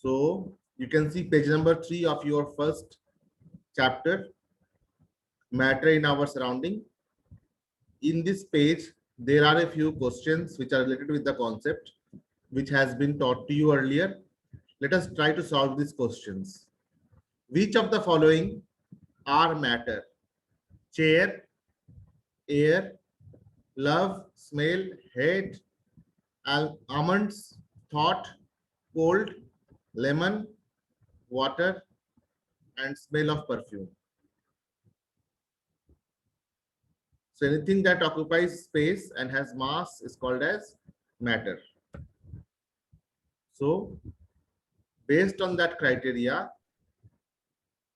So you can see page number 3 of your first chapter, matter in our surrounding. In this page, there are a few questions which are related with the concept which has been taught to you earlier. Let us try to solve these questions. Which of the following are matter? Chair, air, love, smell, hate, almonds, thought, cold, lemon, water, and smell of perfume. So anything that occupies space and has mass is called as matter. So based on that criteria,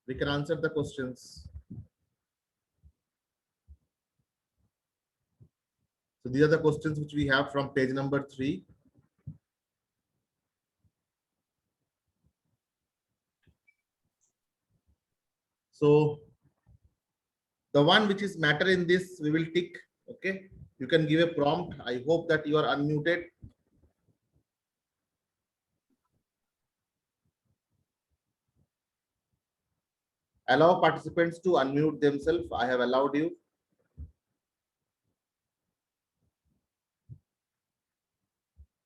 we can answer the questions. So these are the questions which we have from page number 3. So the one which is matter in this, we will tick. Okay. You can give a prompt. I hope that you are unmuted. Allow participants to unmute themselves. I have allowed you.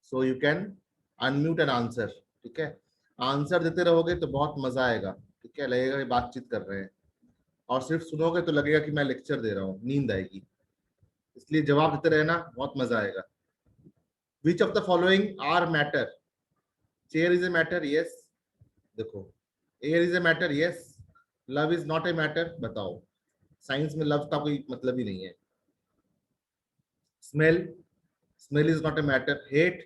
So you can unmute and answer. ठीक है. Answer देते रहोगे तो बहुत मजा आएगा. ठीक है, लगेगा कि बातचीत कर रहे हैं. और सिर्फ सुनोगे तो लगेगा कि मैं लेक्चर दे रहा हूँ, नींद आएगी. इसलिए जवाब देते रहना, बहुत मजा आएगा. Which of the following are matter? Chair is a matter, yes. देखो, air is a matter, yes. Love is not a matter, बताओ. साइंस में लव का कोई मतलब ही नहीं है. Smell is not a matter. Hate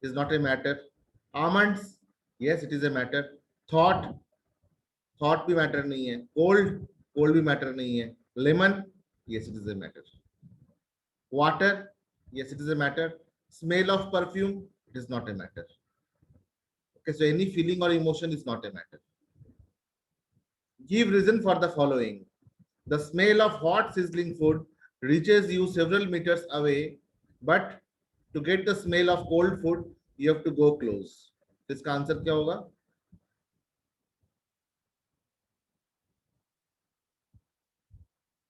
is not a matter. Almonds, yes, it is a matter. Thought भी matter नहीं है. Cold भी matter नहीं है. Lemon, yes, it is a matter. Water, yes, it is a matter. Smell of perfume, it is not a matter. Okay, so any feeling or emotion is not a matter. Give reason for the following. The smell of hot sizzling food reaches you several meters away, but to get the smell of cold food, you have to go close. इसका answer क्या होगा?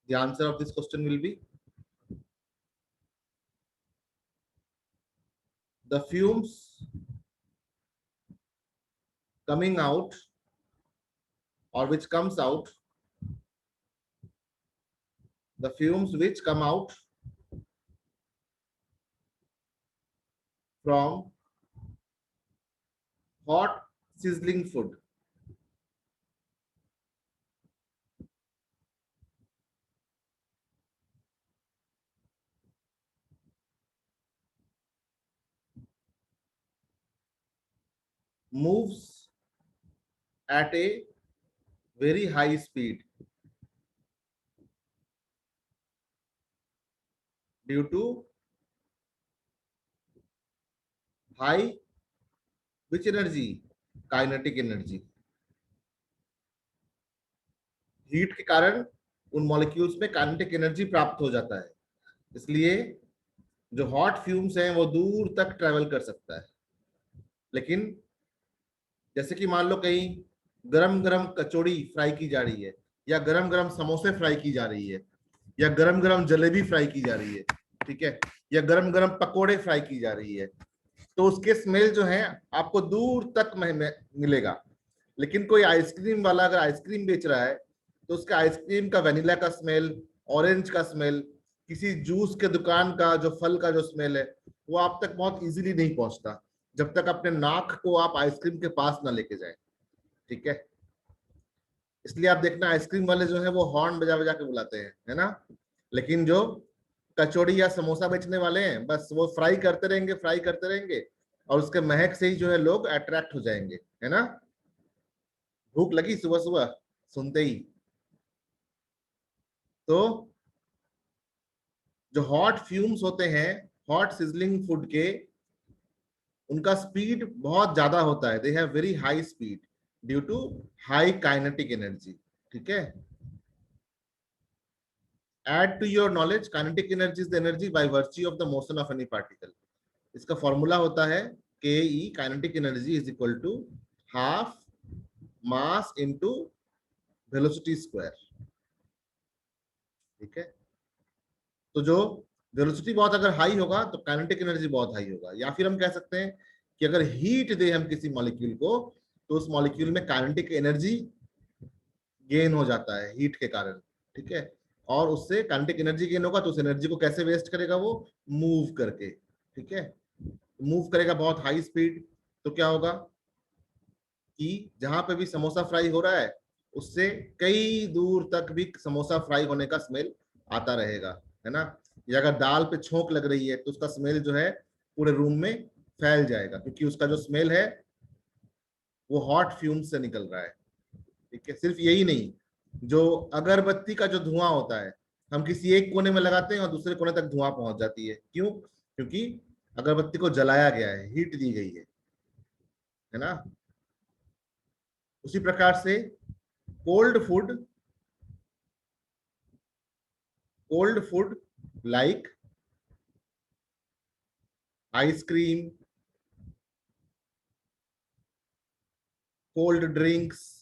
The answer of this question will be the fumes coming out or which comes out, the fumes which come out from hot sizzling food moves at a very high speed due to high which energy? Kinetic energy. Heat के कारण उन molecules में kinetic energy प्राप्त हो जाता है, इसलिए जो हॉट फ्यूम्स हैं वो दूर तक ट्रेवल कर सकता है. लेकिन जैसे कि मान लो कहीं गरम गरम कचौड़ी फ्राई की जा रही है, या गरम गरम समोसे फ्राई की जा रही है, या गरम गरम जलेबी फ्राई की जा रही है, ठीक है, या गरम गरम पकोड़े फ्राई की जा रही है, तो उसके स्मेल जो है आपको दूर तक मिलेगा. लेकिन कोई आइसक्रीम वाला अगर आइसक्रीम बेच रहा है तो उसका आइसक्रीम का वेनिला का स्मेल, ऑरेंज का स्मेल, किसी जूस के दुकान का जो फल का जो स्मेल है वो आप तक बहुत इजीली नहीं पहुंचता जब तक अपने नाक को आप आइसक्रीम के पास ना लेके जाए. ठीक है, इसलिए आप देखना आइसक्रीम वाले जो है वो हॉर्न बजा बजा के बुलाते हैं, है ना. लेकिन जो कचौड़ी या समोसा बेचने वाले हैं बस वो फ्राई करते रहेंगे और उसके महक से ही जो है लोग अट्रैक्ट हो जाएंगे, है ना. भूख लगी सुबह सुबह सुनते ही. तो जो हॉट फ्यूम्स होते हैं हॉट सिजलिंग फूड के, उनका स्पीड बहुत ज्यादा होता है. They have very high speed due to high kinetic energy. ठीक है. Add to your knowledge, kinetic energy is the energy by virtue of the motion of any particle. इसका formula होता है K E, kinetic energy is equal to half mass into velocity square. ठीक है, तो जो velocity बहुत अगर high होगा तो काइनेटिक एनर्जी बहुत हाई होगा, या फिर हम कह सकते हैं कि अगर हीट दे हम किसी मॉलिक्यूल को तो उस मॉलिक्यूल में काइनेटिक एनर्जी गेन हो जाता है हीट के कारण। ठीक है, और उससे काइनेटिक एनर्जी गेन होगा तो उस एनर्जी को कैसे वेस्ट करेगा वो, मूव करके। ठीक है, मूव करेगा बहुत हाई स्पीड, तो क्या होगा कि जहां पे भी समोसा फ्राई हो रहा है उससे कई दूर तक भी समोसा फ्राई होने का स्मेल आता रहेगा, है ना। या अगर दाल पे छोंक लग रही है तो उसका स्मेल जो है पूरे रूम में फैल जाएगा, क्योंकि उसका जो स्मेल है वो हॉट फ्यूम्स से निकल रहा है। ठीक है, सिर्फ यही नहीं, जो अगरबत्ती का जो धुआं होता है हम किसी एक कोने में लगाते हैं और दूसरे कोने तक धुआं पहुंच जाती है, क्यों? क्योंकि अगरबत्ती को जलाया गया है, हीट दी गई है ना। उसी प्रकार से cold food, cold food like ice cream, cold drinks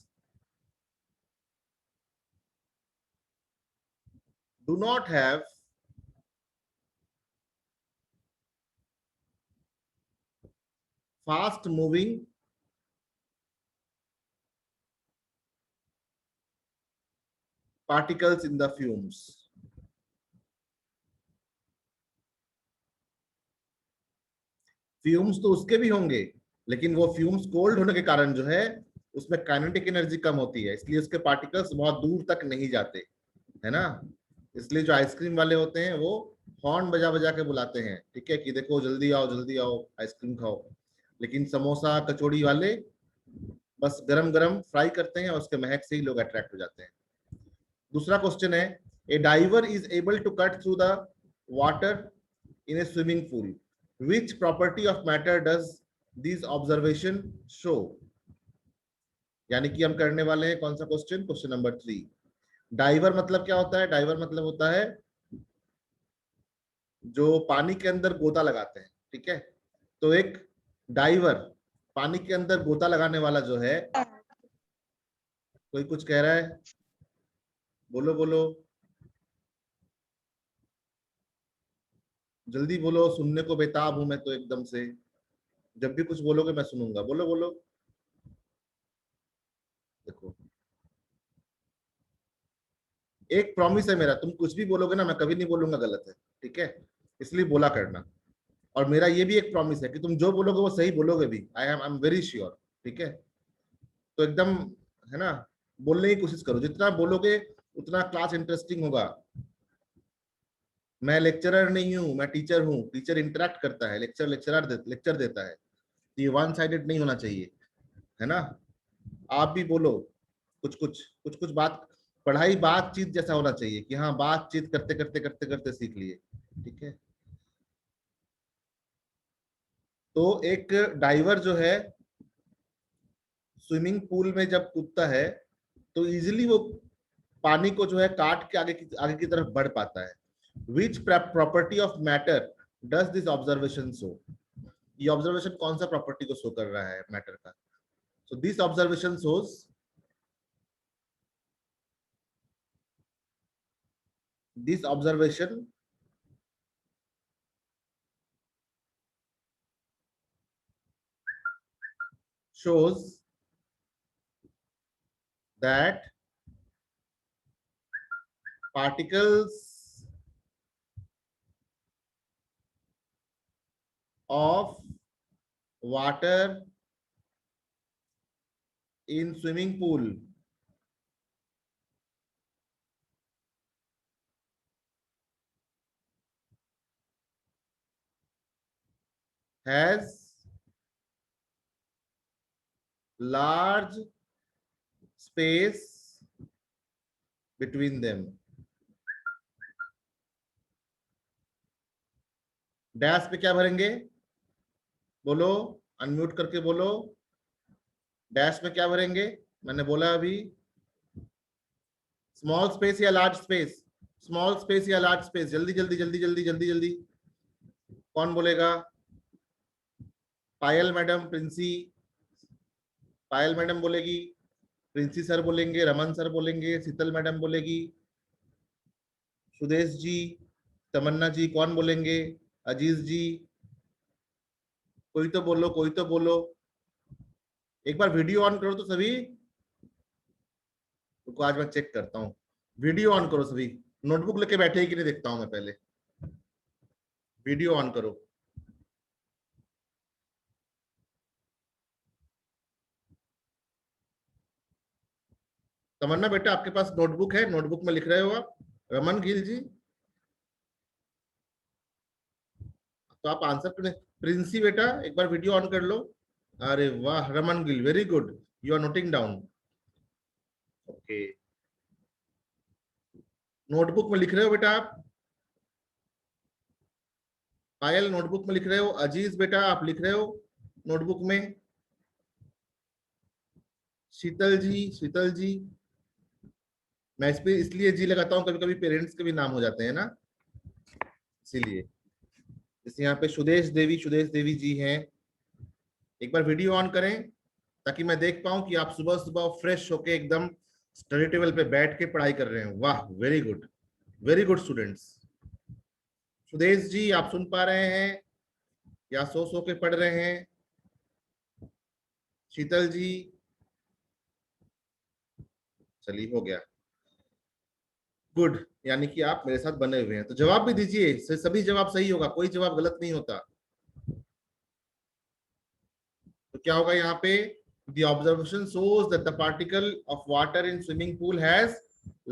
do not have fast moving particles in the fumes। Fumes तो उसके भी होंगे, लेकिन वो फ्यूम्स कोल्ड होने के कारण जो है उसमें काइनेटिक एनर्जी कम होती है, इसलिए उसके पार्टिकल्स बहुत दूर तक नहीं जाते, है ना। इसलिए जो आइसक्रीम वाले होते हैं वो हॉर्न बजा बजा के बुलाते हैं, ठीक है, कि देखो जल्दी आओ आइसक्रीम खाओ। लेकिन समोसा कचौड़ी वाले बस गरम गरम फ्राई करते हैं और उसके महक से ही लोग अट्रैक्ट हो जाते हैं। दूसरा क्वेश्चन है, a diver is able to cut through the water in a swimming pool, which property of matter does this observation show. यानी कि हम करने वाले हैं कौन सा क्वेश्चन, क्वेश्चन नंबर 3। डाइवर मतलब क्या होता है? डाइवर मतलब होता है जो पानी के अंदर गोता लगाते हैं। ठीक है, तो एक डाइवर पानी के अंदर गोता लगाने वाला जो है, कोई कुछ कह रहा है, बोलो बोलो, जल्दी बोलो, सुनने को बेताब हूं मैं तो एकदम से। जब भी कुछ बोलोगे मैं सुनूंगा, बोलो बोलो। देखो, एक प्रॉमिस है मेरा, तुम कुछ भी बोलोगे ना मैं कभी नहीं बोलूंगा गलत है, ठीक है, इसलिए बोला करना। और मेरा ये भी एक प्रॉमिस है कि तुम जो बोलोगे वो सही बोलोगे भी, आई एम वेरी श्योर। ठीक है, तो एकदम, है ना, बोलने की कोशिश करो, जितना बोलोगे उतना क्लास इंटरेस्टिंग होगा। मैं लेक्चरर नहीं हूँ, मैं टीचर हूँ, टीचर इंटरेक्ट करता है, लेक्चर देता है, ये वन साइडेड नहीं होना चाहिए, है ना। आप भी बोलो, कुछ कुछ बात, पढ़ाई बातचीत जैसा होना चाहिए कि हाँ बातचीत करते करते सीख लिए। ठीक है, तो एक डाइवर जो है स्विमिंग पूल में जब कूदता है तो इजीली वो पानी को जो है काट के आगे की तरफ बढ़ पाता है। विच property of matter does this observation show. ये ऑब्जर्वेशन कौन सा प्रॉपर्टी को शो कर रहा है मैटर का? So this observation shows, this observation shows that particles of water in swimming pool has large space between them। Dash पे क्या भरेंगे, बोलो, अनम्यूट करके बोलो, डैश में क्या भरेंगे? मैंने बोला अभी, स्मॉल स्पेस या लार्ज स्पेस, स्मॉल स्पेस या लार्ज स्पेस, जल्दी जल्दी जल्दी जल्दी जल्दी जल्दी, कौन बोलेगा? पायल मैडम, प्रिंसी, पायल मैडम बोलेगी, प्रिंसी सर बोलेंगे, रमन सर बोलेंगे, शीतल मैडम बोलेगी, सुदेश जी, तमन्ना जी, कौन बोलेंगे, अजीज जी, कोई तो बोलो, कोई तो बोलो। एक बार वीडियो ऑन करो तो सभी। रुको आज मैं चेक करता हूँ। वीडियो ऑन करो सभी। नोटबुक लेके बैठे ही कि नहीं देखता हूं मैं पहले। वीडियो ऑन करो। तमन्ना बेटा आपके पास नोटबुक है? नोटबुक में लिख रहे हो आप? रमन गिल जी, तो आप आंसर करें। प्रिंसी बेटा एक बार वीडियो ऑन कर लो। अरे वाह Raman Gill, very good, you are noting down. Okay, notebook में लिख रहे हो बेटा आप? पायल नोटबुक में लिख रहे हो? अजीज बेटा आप लिख रहे हो नोटबुक में? शीतल जी, शीतल जी, मैं इस पे इसलिए जी लगाता हूँ, कभी कभी पेरेंट्स के भी नाम हो जाते हैं ना, इसीलिए। जैसे यहाँ पे सुदेश देवी, सुदेश देवी जी हैं। एक बार वीडियो ऑन करें ताकि मैं देख पाऊं कि आप सुबह सुबह फ्रेश होके एकदम स्टडी टेबल पे बैठ के पढ़ाई कर रहे हैं। वाह, very good, very good students. Sudesh ji आप सुन पा रहे हैं या सो के पढ़ रहे हैं? शीतल जी, चलिए हो गया, गुड, यानी कि आप मेरे साथ बने हुए हैं। तो जवाब भी दीजिए, सभी जवाब सही होगा, कोई जवाब गलत नहीं होता। तो क्या होगा यहाँ पे? The observation shows that the particle of water in swimming pool has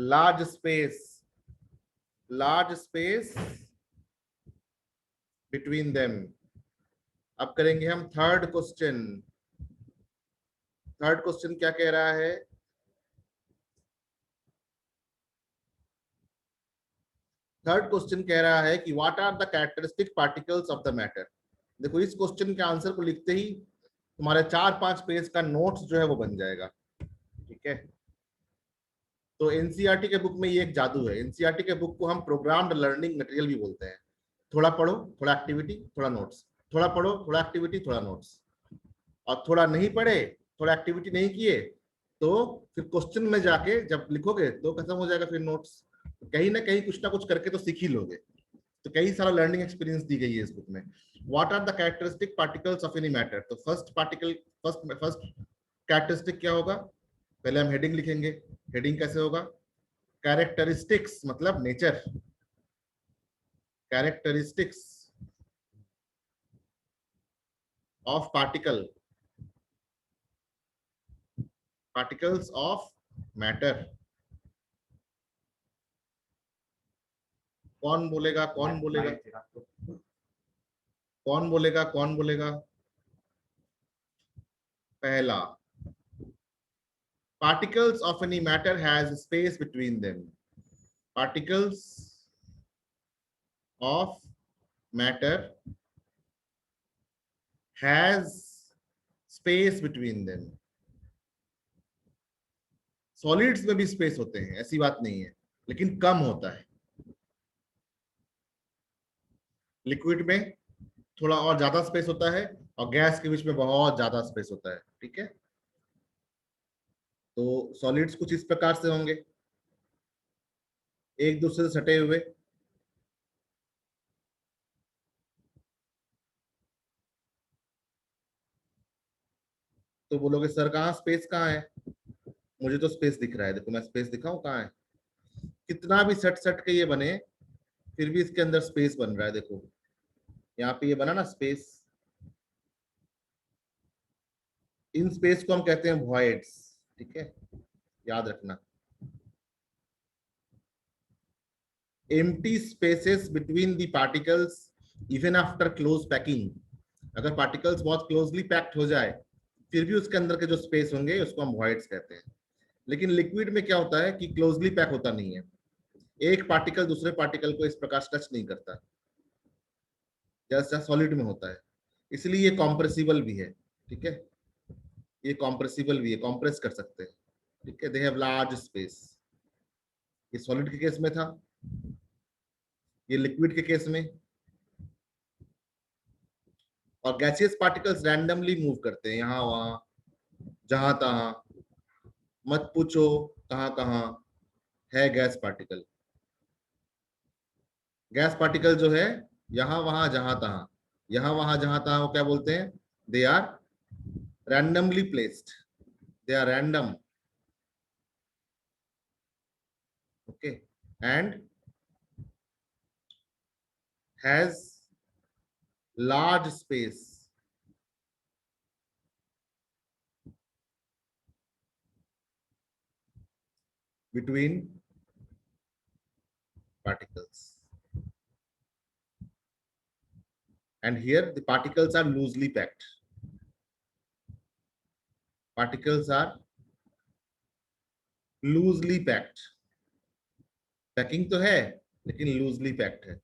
large space, large space between them. अब करेंगे हम थर्ड क्वेश्चन। थर्ड क्वेश्चन क्या कह रहा है? थर्ड क्वेश्चन कह रहा है कि what are the characteristic particles of the matter. देखो इस क्वेश्चन के आंसर को लिखते ही तुम्हारे 4-5 पेज का नोट्स जो है वो बन जाएगा, ठीक है। तो एनसीईआरटी के बुक में ये एक जादू है। एनसीईआरटी के बुक को हम प्रोग्राम्ड लर्निंग मटेरियल भी बोलते हैं। थोड़ा पढ़ो, थोड़ा एक्टिविटी, थोड़ा नोट्स, थोड़ा पढ़ो, थोड़ा एक्टिविटी, थोड़ा नोट्स। और थोड़ा नहीं पढ़े, थोड़ा एक्टिविटी नहीं किए, तो फिर क्वेश्चन में जाके जब लिखोगे तो खत्म हो जाएगा फिर नोट्स। तो कहीं ना कुछ करके तो सीख ही लोगे। तो कई सारा लर्निंग एक्सपीरियंस दी गई है इस बुक में। What are the characteristic particles of any matter. तो फर्स्ट पार्टिकल, फर्स्ट कैरेक्टरिस्टिक क्या होगा? पहले हम हेडिंग लिखेंगे। हेडिंग कैसे होगा? कैरेक्टरिस्टिक्स मतलब nature, characteristics of particle, particles of matter. कौन बोलेगा, कौन बोलेगा, कौन बोलेगा, कौन बोलेगा? पहला, particles of any matter has space between them. Particles of matter has space between them. Solids में भी स्पेस होते हैं, ऐसी बात नहीं है, लेकिन कम होता है। लिक्विड में थोड़ा और ज्यादा स्पेस होता है, और गैस के बीच में बहुत ज्यादा स्पेस होता है, ठीक है। तो सॉलिड्स कुछ इस प्रकार से होंगे, एक दूसरे से सटे हुए। तो बोलोगे सर कहाँ स्पेस कहाँ है? मुझे तो स्पेस दिख रहा है, देखो मैं स्पेस दिखाऊं कहाँ है? कितना भी सट सट के ये बने, फिर भी इसके अंदर स्पेस बन रहा है। देखो यहाँ पे ये बना ना स्पेस, इन स्पेस को हम कहते हैं वॉइड्स, ठीक है, याद रखना। Empty spaces between the particles even after close packing. अगर पार्टिकल्स बहुत क्लोजली पैक्ड हो जाए फिर भी उसके अंदर के जो स्पेस होंगे उसको हम वॉइड्स कहते हैं। लेकिन लिक्विड में क्या होता है कि क्लोजली पैक होता नहीं है, एक पार्टिकल दूसरे पार्टिकल को इस प्रकार टच नहीं करता जैसा सॉलिड में होता है। इसलिए ये कॉम्प्रेसिबल भी है, ठीक है, ये कॉम्प्रेसिबल भी है, कॉम्प्रेस कर सकते हैं, ठीक है। They have large space. ये सॉलिड के केस में था, ये लिक्विड के केस में। और गैसियस पार्टिकल्स रैंडमली मूव करते हैं यहाँ वहां, जहां तहां, मत पूछो कहां कहां है गैस पार्टिकल। गैस पार्टिकल जो है यहां वहां जहां तहां, यहां वहां जहां तहां वो क्या बोलते हैं? They are randomly placed, they are random. Okay, and has large space between particles, and here the particles are loosely packed, particles are loosely packed, packing तो है लेकिन लूजली पैक्ड है।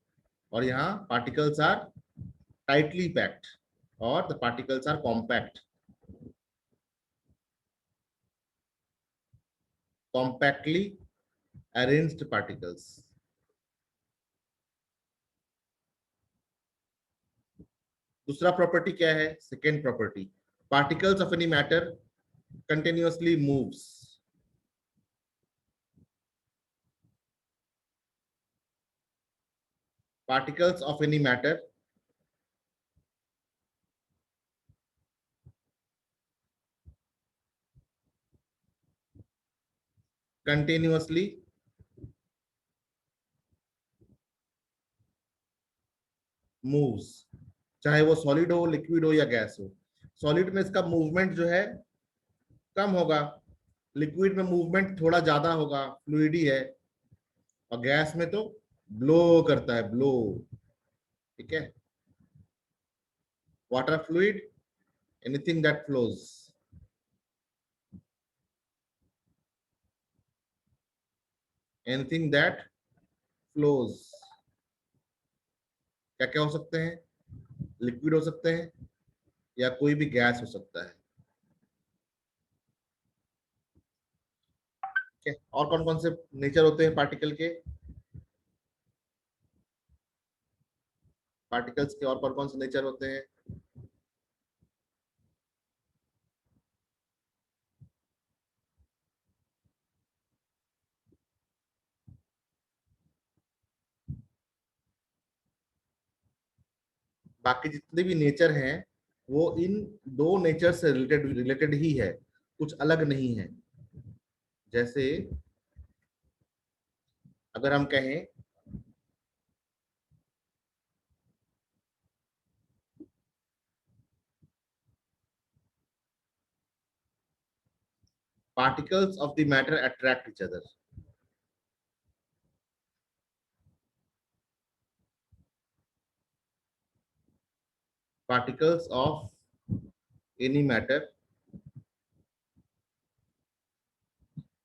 और यहाँ पार्टिकल्स आर टाइटली पैक्ड, और the particles are compact, compactly arranged particles. दूसरा property क्या है? Second property, particles of any matter continuously moves, particles of any matter continuously moves, चाहे वो सॉलिड हो, लिक्विड हो या गैस हो। सॉलिड में इसका मूवमेंट जो है कम होगा, लिक्विड में मूवमेंट थोड़ा ज्यादा होगा, फ्लूइडी है, और गैस में तो ब्लो करता है, ब्लो। ठीक है, water fluid, anything that flows, anything that flows. क्या क्या हो सकते हैं? लिक्विड हो सकते हैं या कोई भी गैस हो सकता है। ठीक है, और कौन कौन से नेचर होते हैं पार्टिकल के? पार्टिकल्स के और कौन कौन से नेचर होते हैं? बाकी जितने भी नेचर हैं वो इन दो नेचर से रिलेटेड रिलेटेड ही है, कुछ अलग नहीं है। जैसे अगर हम कहें particles of the matter attract each other, particles of any matter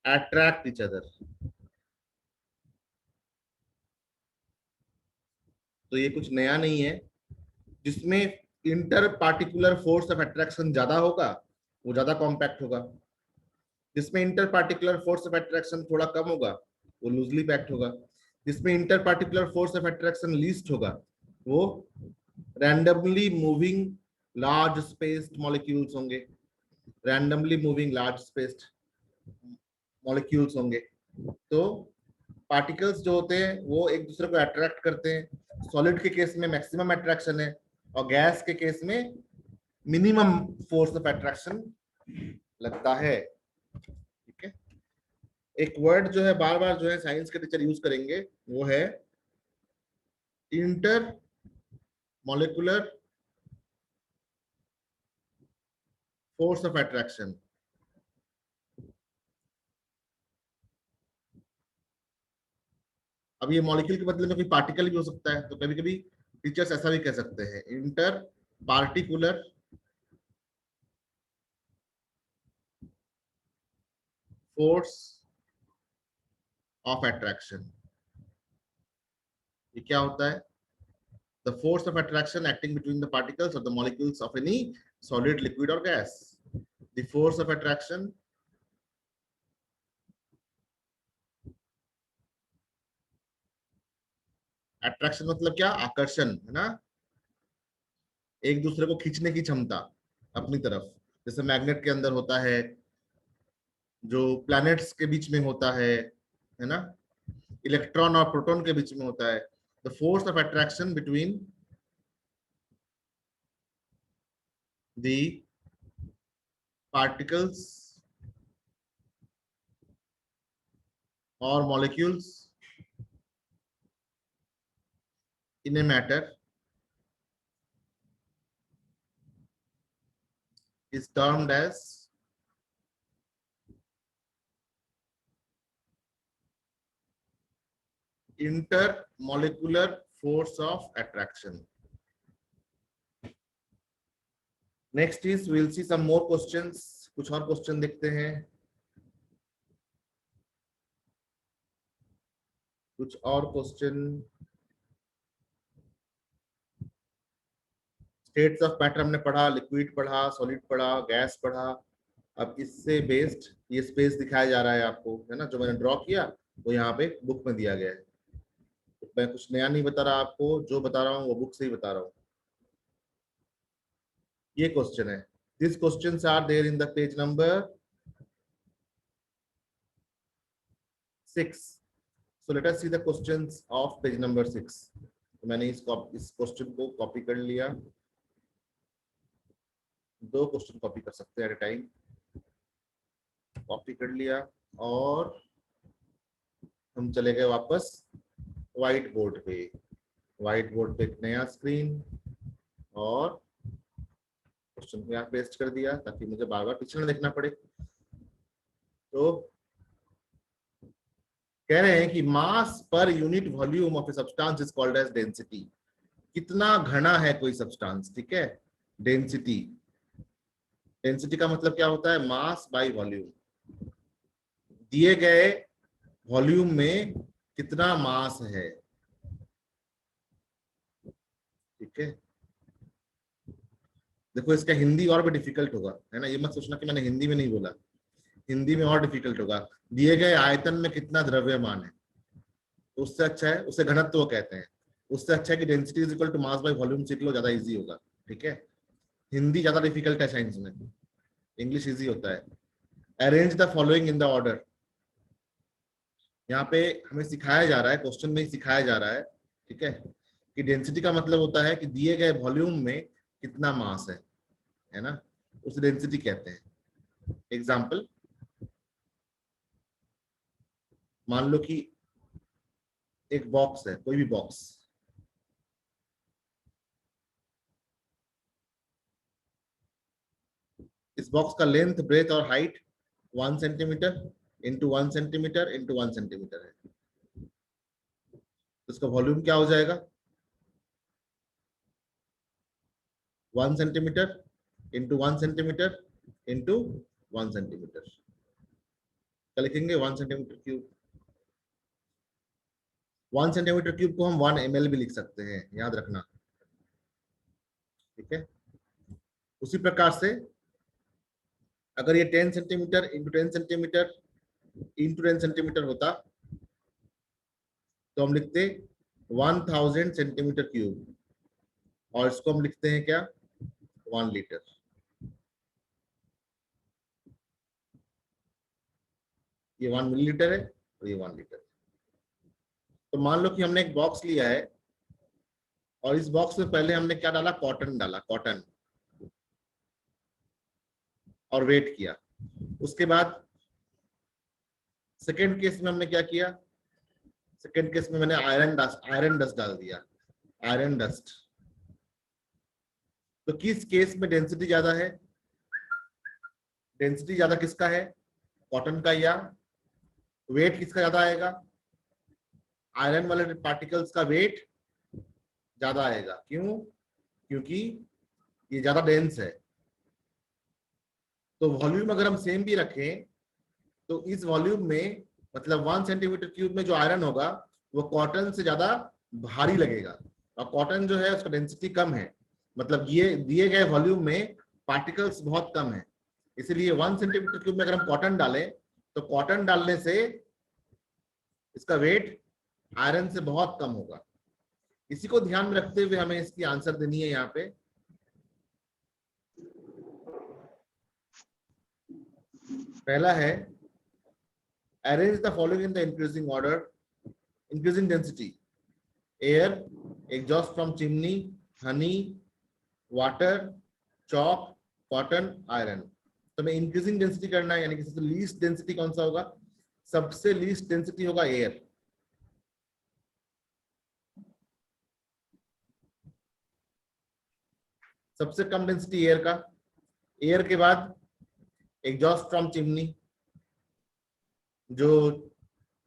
attract each other। तो ये कुछ नया नहीं है। जिसमें inter particular force of attraction ज्यादा होगा वो ज्यादा कॉम्पैक्ट होगा, जिसमें inter particular force of attraction थोड़ा कम होगा वो लूजली पैक्ड होगा, जिसमें inter particular force of attraction least होगा वो randomly moving large spaced molecules होंगे, randomly moving large spaced molecules होंगे। तो पार्टिकल्स जो होते हैं वो एक दूसरे को अट्रैक्ट करते हैं। सॉलिड के केस में मैक्सिमम अट्रैक्शन है, और गैस के केस में मिनिमम फोर्स ऑफ अट्रैक्शन लगता है। ठीक है, एक वर्ड जो है बार बार जो है साइंस के टीचर यूज करेंगे वो है inter molecular force of attraction. अब ये मॉलिक्यूल के बदले में कोई पार्टिकल भी हो सकता है, तो कभी कभी टीचर्स ऐसा भी कह सकते हैं, inter particular force of attraction. ये क्या होता है? The force of attraction acting between the particles or the molecules of any solid, liquid or gas. The force of attraction attraction मतलब क्या? आकर्षण है ना, एक दूसरे को खींचने की क्षमता अपनी तरफ। जैसे मैग्नेट के अंदर होता है, जो प्लैनेट्स के बीच में होता है ना, इलेक्ट्रॉन और प्रोटॉन के बीच में होता है, the force of attraction between the particles और molecules in a matter is termed as intermolecular force of attraction. Next is we'll see some more questions. कुछ और क्वेश्चन देखते हैं, कुछ और क्वेश्चन। स्टेट्स ऑफ मैटर हमने पढ़ा, लिक्विड पढ़ा, सॉलिड पढ़ा, गैस पढ़ा। अब इससे बेस्ड ये स्पेस दिखाया जा रहा है आपको, है ना, जो मैंने ड्रॉ किया वो यहाँ पे बुक में दिया गया है। तो मैं कुछ नया नहीं बता रहा आपको, जो बता रहा हूँ वो बुक से ही बता रहा हूँ। ये क्वेश्चन है, this questions are there in the page number 6. So let us see the questions of page number 6. तो मैंने इस क्वेश्चन को कॉपी कर लिया, 2 क्वेश्चन कॉपी कर सकते हैं एट ए टाइम। कॉपी कर लिया और हम चले गए वापस व्हाइट बोर्ड पे। व्हाइट बोर्ड पे एक नया स्क्रीन और क्वेश्चन को यहाँ पेस्ट कर दिया ताकि मुझे बार बार पीछे न देखना पड़े। तो कह रहे हैं कि mass per unit volume of a substance is called as density. कितना घना है कोई सब्सटेंस, ठीक है, डेंसिटी। डेंसिटी का मतलब क्या होता है, मास बाय वॉल्यूम। दिए गए वॉल्यूम में कितना मास है, ठीक है। देखो इसका हिंदी और भी डिफिकल्ट होगा, है ना, ये मत सोचना कि मैंने हिंदी में नहीं बोला, हिंदी में और डिफिकल्ट होगा। दिए गए आयतन में कितना द्रव्यमान है, तो उससे अच्छा है, उसे घनत्व वो कहते हैं, उससे अच्छा है कि density is equal to mass by volume सीख लो, ज्यादा इजी होगा, ठीक है। हिंदी ज्यादा डिफिकल्ट है साइंस में, इंग्लिश इजी होता है। Arrange the following in the order. यहाँ पे हमें सिखाया जा रहा है, क्वेश्चन में ही सिखाया जा रहा है, ठीक है, कि डेंसिटी का मतलब होता है कि दिए गए वॉल्यूम में कितना मास है ना, उसे डेंसिटी कहते हैं। एग्जाम्पल, मान लो कि एक बॉक्स है, कोई भी बॉक्स, इस बॉक्स का लेंथ, ब्रेथ और height 1 centimetre into 1 centimetre into 1 centimetre है, तो इसका वॉल्यूम क्या हो जाएगा, 1 centimetre into 1 centimetre into 1 centimetre. क्या लिखेंगे, 1 सेंटीमीटर क्यूब। 1 सेंटीमीटर क्यूब को हम 1 ml भी लिख सकते हैं, याद रखना, ठीक है। उसी प्रकार से अगर ये 10 centimetre into 10 centimetre into 10 centimetre होता तो हम लिखते 1000 सेंटीमीटर क्यूब, और इसको हम लिखते हैं क्या, 1 लीटर। ये 1 मिलीलीटर है और ये 1 लीटर। तो मान लो कि हमने एक बॉक्स लिया है और इस बॉक्स में पहले हमने क्या डाला, कॉटन डाला, कॉटन, और वेट किया। उसके बाद सेकेंड केस में हमने क्या किया, सेकेंड केस में मैंने आयरन डस्ट डाल दिया, आयरन डस्ट। तो किस केस में डेंसिटी ज्यादा है, डेंसिटी ज्यादा किसका है, कॉटन का, या वेट किसका ज्यादा आएगा, आयरन वाले पार्टिकल्स का वेट ज्यादा आएगा। क्यों, क्योंकि ये ज्यादा डेंस है। तो वॉल्यूम अगर हम सेम भी रखें तो इस वॉल्यूम में, मतलब 1 सेंटीमीटर क्यूब में जो आयरन होगा वो कॉटन से ज्यादा भारी लगेगा, और कॉटन जो है उसका डेंसिटी कम है, मतलब ये दिए गए वॉल्यूम में पार्टिकल्स बहुत कम है। इसीलिए 1 सेंटीमीटर क्यूब में अगर हम कॉटन डालें तो कॉटन डालने से इसका वेट आयरन से बहुत कम होगा। इसी को ध्यान में रखते हुए हमें इसकी आंसर देनी है यहाँ पे। पहला है arrange the following in the increasing order, increasing density: air, exhaust from chimney, honey, water, chalk, cotton, iron. तो मैं इंक्रीजिंग डेंसिटी करना है, यानी कि सबसे लीस्ट डेंसिटी कौन सा होगा? सबसे लीस्ट डेंसिटी होगा एयर। सबसे कम डेंसिटी एयर का। एयर के बाद एग्जॉस्ट फ्रॉम चिमनी, जो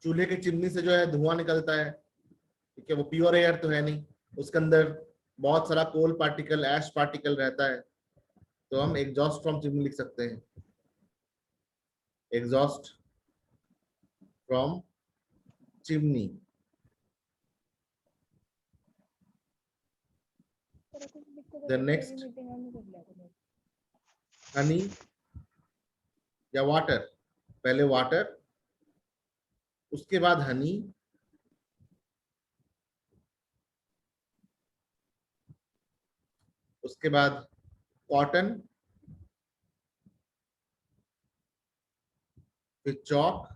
चूल्हे के चिमनी से जो है धुआं निकलता है, ठीक है, वो प्योर एयर तो है नहीं, उसके अंदर बहुत सारा कोल पार्टिकल, एश पार्टिकल रहता है, तो हम एग्जॉस्ट फ्रॉम चिमनी लिख सकते हैं। Exhaust from chimney. Then next honey या वाटर। पहले वाटर, उसके बाद हनी, उसके बाद कॉटन, फिर चॉक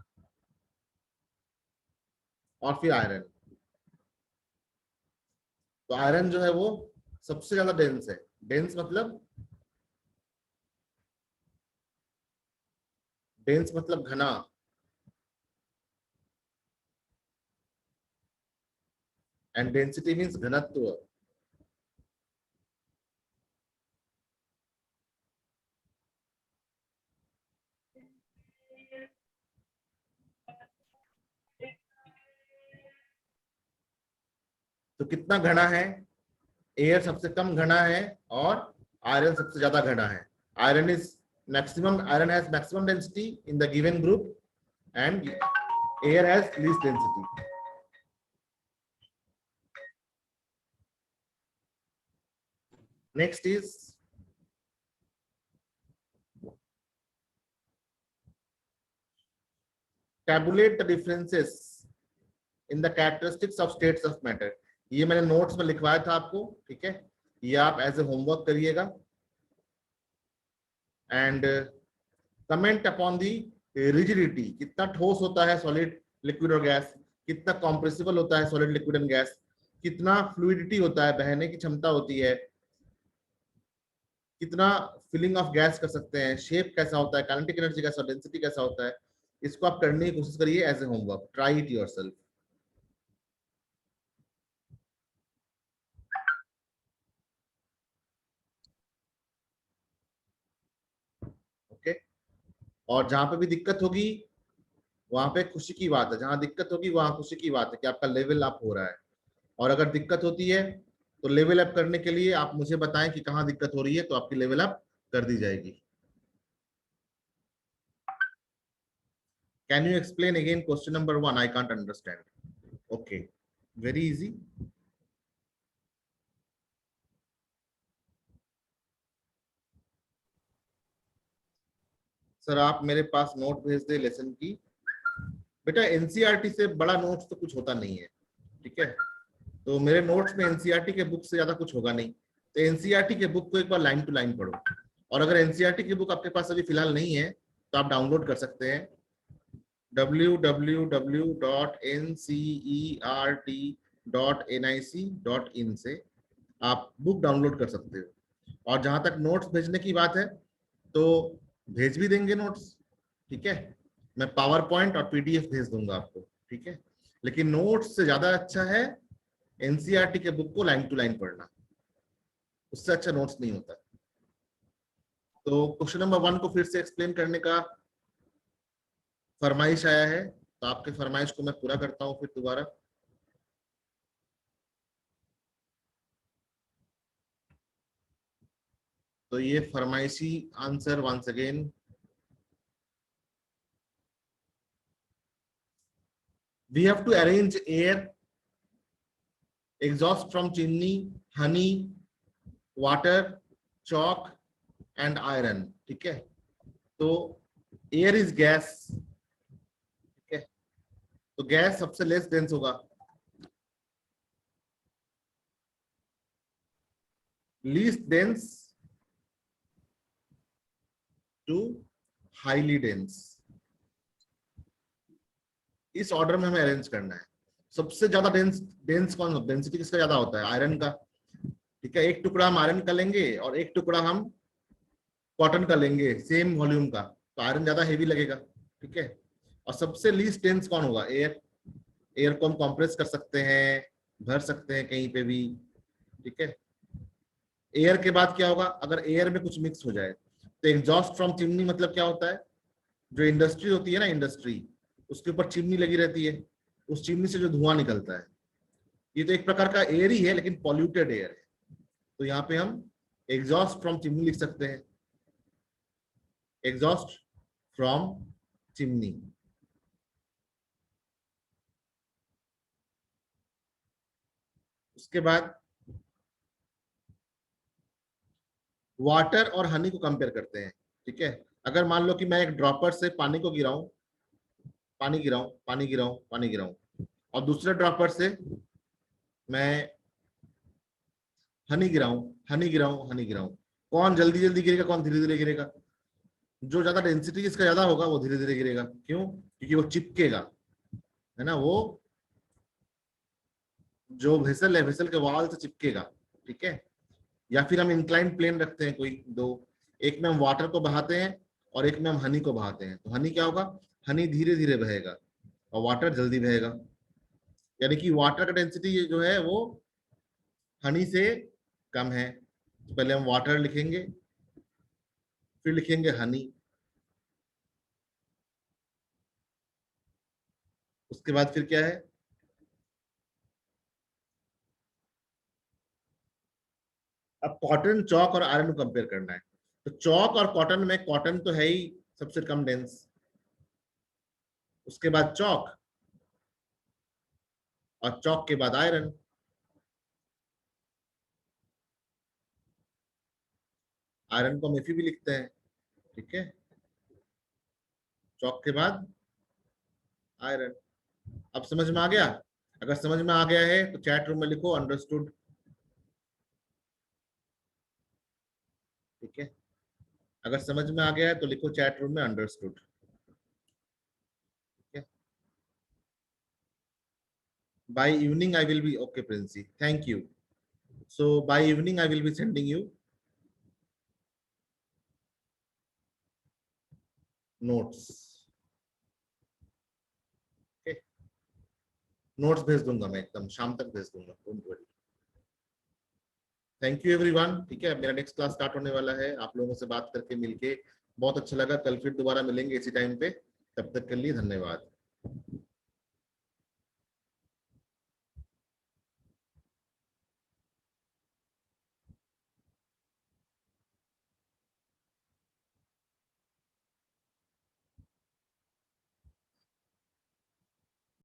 और फिर आयरन। तो आयरन जो है वो सबसे ज्यादा डेंस है। डेंस मतलब, डेंस मतलब घना, एंड डेंसिटी मीन्स घनत्व। तो कितना घना है? एयर सबसे कम घना है और आयरन सबसे ज्यादा घना है। Iron is maximum, iron has maximum density in the given group and air has least density. Next is tabulate the differences in the characteristics of states of matter। ये मैंने नोट्स में लिखवाया था आपको, ठीक है, ये आप एज ए होमवर्क करिएगा। And comment upon the rigidity, कितना ठोस होता है सॉलिड, लिक्विड और गैस, कितना कॉम्प्रेसिबल होता है सॉलिड, लिक्विड एंड गैस, कितना फ्लूइडिटी होता है, बहने की क्षमता होती है, कितना फिलिंग ऑफ गैस कर सकते हैं, शेप कैसा होता है, काइनेटिक एनर्जी कैसा, डेंसिटी कैसा होता है। इसको आप करने की कोशिश करिए as a homework, try it yourself. Okay. और जहां पे भी दिक्कत होगी वहां पे खुशी की बात है, जहां दिक्कत होगी वहां खुशी की बात है कि आपका लेवल अप हो रहा है। और अगर दिक्कत होती है तो लेवल अप करने के लिए आप मुझे बताएं कि कहाँ दिक्कत हो रही है, तो आपकी लेवल अप कर दी जाएगी। Can you explain again question number 1? I can't understand. Okay, very easy. Sir आप मेरे पास नोट भेज दे लेसन की। बेटा एनसीईआरटी से बड़ा नोट्स तो कुछ होता नहीं है, ठीक है, तो मेरे नोट्स में एनसीईआरटी के बुक से ज्यादा कुछ होगा नहीं। तो एनसीईआरटी के बुक को एक बार लाइन टू लाइन पढ़ो। और अगर एनसीईआरटी की बुक आपके पास अभी फिलहाल नहीं है तो आप डाउनलोड कर सकते हैं www.ncert.nic.in से आप बुक डाउनलोड कर सकते हो। और जहां तक नोट्स भेजने की बात है तो भेज भी देंगे नोट्स, ठीक है, मैं पावर पॉइंट और पीडीएफ भेज दूंगा आपको, ठीक है। लेकिन नोट्स से ज्यादा अच्छा है एनसीईआरटी के बुक को लाइन टू लाइन पढ़ना, उससे अच्छा नोट्स नहीं होता। तो क्वेश्चन नंबर 1 को फिर से एक्सप्लेन करने का फरमाइश आया है, तो आपके फरमाइश को मैं पूरा करता हूं फिर दोबारा। तो ये फरमाइशी answer once again, we have to arrange air, exhaust from chimney, honey, water, chalk and iron, ठीक है। तो एयर इज गैस, ठीक है, तो गैस सबसे लेस डेंस होगा, least dense to highly dense. इस ऑर्डर में हमें अरेंज करना है। सबसे ज्यादा डेंस कौन होता है, डेंसिटी किसका ज्यादा होता है, आयरन का। ठीक है, एक टुकड़ा हम आयरन का लेंगे और एक टुकड़ा हम कॉटन का लेंगे सेम वॉल्यूम का, तो आयरन ज्यादा हेवी लगेगा। ठीक है, और सबसे लीस्ट डेंस कौन होगा, एयर। एयर को हम कॉम्प्रेस कर सकते हैं, भर सकते हैं कहीं पे भी। ठीक है, एयर के बाद क्या होगा, अगर एयर में कुछ मिक्स हो जाए तो एग्जॉस्ट फ्रॉम चिमनी मतलब क्या होता है, जो इंडस्ट्री होती है ना, इंडस्ट्री, उसके ऊपर चिमनी लगी रहती है, उस चिमनी से जो धुआं निकलता है, ये तो एक प्रकार का एयर ही है लेकिन पॉल्यूटेड एयर है। तो यहाँ पे हम एग्जॉस्ट फ्रॉम चिमनी लिख सकते हैं, एग्जॉस्ट फ्रॉम चिमनी। उसके बाद वाटर और हनी को कंपेयर करते हैं। ठीक है, अगर मान लो कि मैं एक ड्रॉपर से पानी को गिराऊं, पानी गिराऊं, पानी गिराऊं, पानी गिराऊं, और दूसरे ड्रॉपर से मैं हनी गिराऊं, हनी गिराऊं, हनी गिराऊं, कौन जल्दी जल्दी गिरेगा, कौन धीरे धीरे गिरेगा। जो ज्यादा डेंसिटी जिसका ज्यादा होगा वो धीरे धीरे गिरेगा, क्यों, क्योंकि वो चिपकेगा, है ना, वो जो वेसल है, वेसल के वॉल से चिपकेगा। ठीक है, या फिर हम इंक्लाइन प्लेन रखते हैं कोई दो, एक में हम वाटर को बहाते हैं और एक में हम हनी को बहाते हैं, तो हनी क्या होगा, हनी धीरे धीरे बहेगा और वाटर जल्दी बहेगा। यानी कि वाटर का डेंसिटी जो है वो हनी से कम है। तो पहले हम वाटर लिखेंगे, फिर लिखेंगे हनी, उसके बाद फिर क्या है, अब कॉटन, चौक और आयरन को कंपेयर करना है। तो चौक और कॉटन में कॉटन तो है ही सबसे कम डेंस, उसके बाद चौक, और चौक के बाद आयरन। आयरन को हम एफी भी लिखते हैं। ठीक है, चौक के बाद आयरन। अब समझ में आ गया, अगर समझ में आ गया है तो चैट रूम में लिखो अंडरस्टूड। ठीक है, अगर समझ में आ गया है तो लिखो चैट रूम में अंडरस्टूड। ठीक है, by evening I will be okay Princy, thank you. So by evening I will be sending you notes. Notes भेज दूंगा मैं, एकदम शाम तक भेज दूंगा, don't worry. Thank you everyone. ठीक है, मेरा नेक्स्ट क्लास स्टार्ट होने वाला है, आप लोगों से बात करके मिलके बहुत अच्छा लगा। कल फिर दोबारा मिलेंगे इसी टाइम पे, तब तक के लिए धन्यवाद।